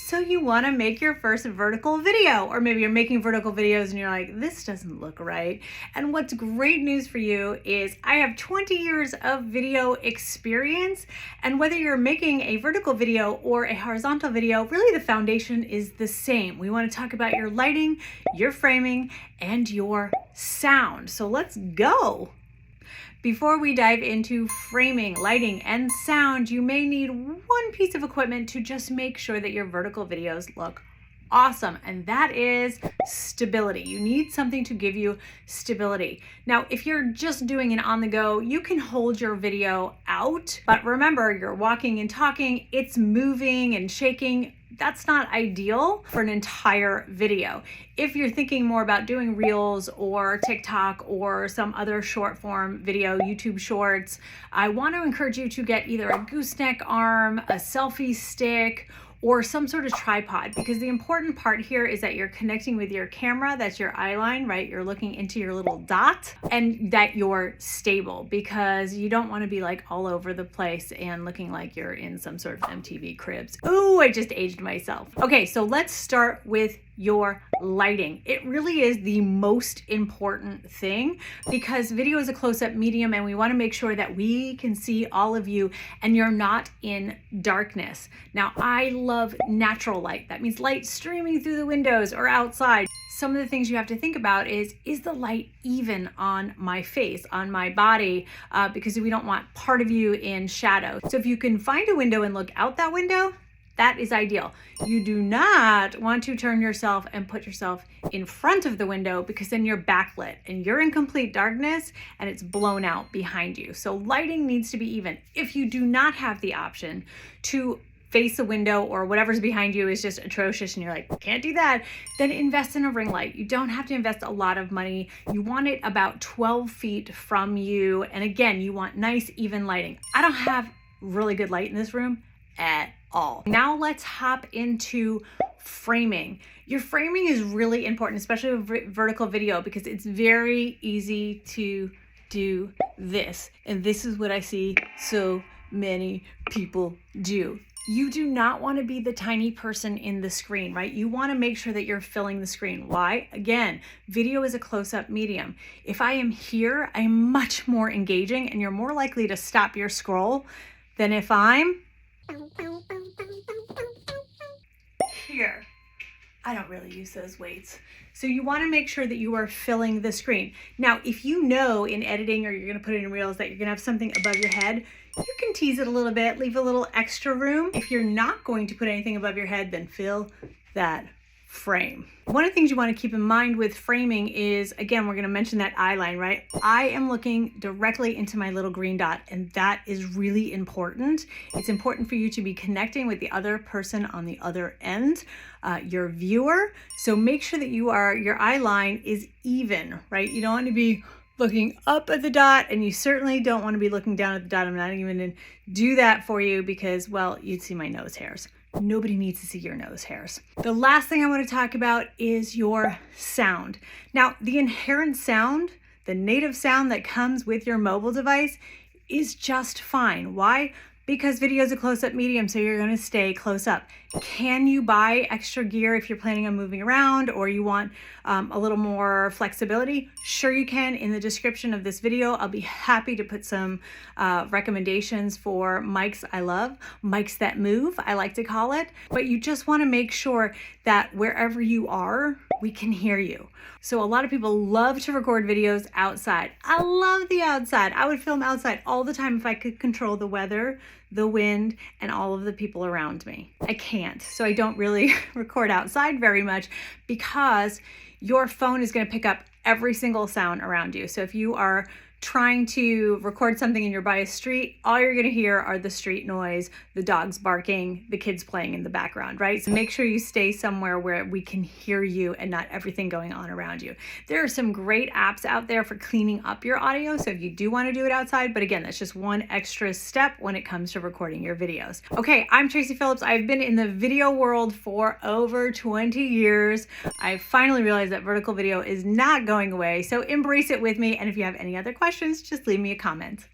So you want to make your first vertical video, or maybe you're making vertical videos and you're like, this doesn't look right. And what's great news for you is I have 20 years of video experience, and whether you're making a vertical video or a horizontal video, really the foundation is the same. We want to talk about your lighting, your framing, and your sound. So let's go. Before we dive into framing, lighting, and sound, you may need one piece of equipment to just make sure that your vertical videos look awesome, and that is stability. You need something to give you stability. Now, if you're just doing it on the go, you can hold your video out, but remember, you're walking and talking, it's moving and shaking. That's not ideal for an entire video. If you're thinking more about doing Reels or TikTok or some other short form video, YouTube Shorts, I want to encourage you to get either a gooseneck arm, a selfie stick, or some sort of tripod, because the important part here is that you're connecting with your camera, that's your eye line, right? You're looking into your little dot, and that you're stable, because you don't want to be like all over the place and looking like you're in some sort of MTV Cribs. Ooh, I just aged myself. Okay, so let's start with your lighting. It really is the most important thing, because video is a close-up medium and we want to make sure that we can see all of you and you're not in darkness. Now, I love natural light. That means light streaming through the windows or outside. Some of the things you have to think about is the light even on my face, on my body, because we don't want part of you in shadow. So if you can find a window and look out that window, that is ideal. You do not want to turn yourself and put yourself in front of the window, because then you're backlit and you're in complete darkness and it's blown out behind you. So lighting needs to be even. If you do not have the option to face a window, or whatever's behind you is just atrocious and you're like, can't do that, then invest in a ring light. You don't have to invest a lot of money. You want it about 12 feet from you. And again, you want nice, even lighting. I don't have really good light in this room at all. Now let's hop into framing. Your framing is really important, especially with vertical video, because it's very easy to do this. And this is what I see so many people do. You do not want to be the tiny person in the screen, right? You want to make sure that you're filling the screen. Why? Again, video is a close-up medium. If I am here, I'm much more engaging and you're more likely to stop your scroll than if I'm here. I don't really use those weights. So you want to make sure that you are filling the screen. Now, if you know in editing, or you're going to put it in Reels, that you're going to have something above your head, you can tease it a little bit, leave a little extra room. If you're not going to put anything above your head, then fill that frame. One of the things you want to keep in mind with framing is, again, we're going to mention that eye line, right? I am looking directly into my little green dot, and that is really important. It's important for you to be connecting with the other person on the other end, your viewer. So make sure that your eye line is even, right? You don't want to be looking up at the dot, and you certainly don't want to be looking down at the dot. I'm not even going to do that for you because, well, you'd see my nose hairs. Nobody needs to see your nose hairs. The last thing I want to talk about is your sound. Now, the inherent sound, the native sound that comes with your mobile device, is just fine. Why? Because video is a close-up medium, so you're going to stay close up. Can you buy extra gear if you're planning on moving around, or you want a little more flexibility? Sure you can. In the description of this video, I'll be happy to put some recommendations for mics I love, mics that move, I like to call it. But you just want to make sure that wherever you are, we can hear you. So a lot of people love to record videos outside. I love the outside. I would film outside all the time if I could control the weather, the wind, and all of the people around me. I can't, so I don't really record outside very much, because your phone is going to pick up every single sound around you. So if you are trying to record something and you're by a street, all you're going to hear are the street noise, the dogs barking, the kids playing in the background, right? So make sure you stay somewhere where we can hear you and not everything going on around you. There are some great apps out there for cleaning up your audio, so if you do want to do it outside, but again, that's just one extra step when it comes to recording your videos. Okay, I'm Tracy Phillips. I've been in the video world for over 20 years. I finally realized that vertical video is not going away, so embrace it with me, and if you have any other questions, just leave me a comment.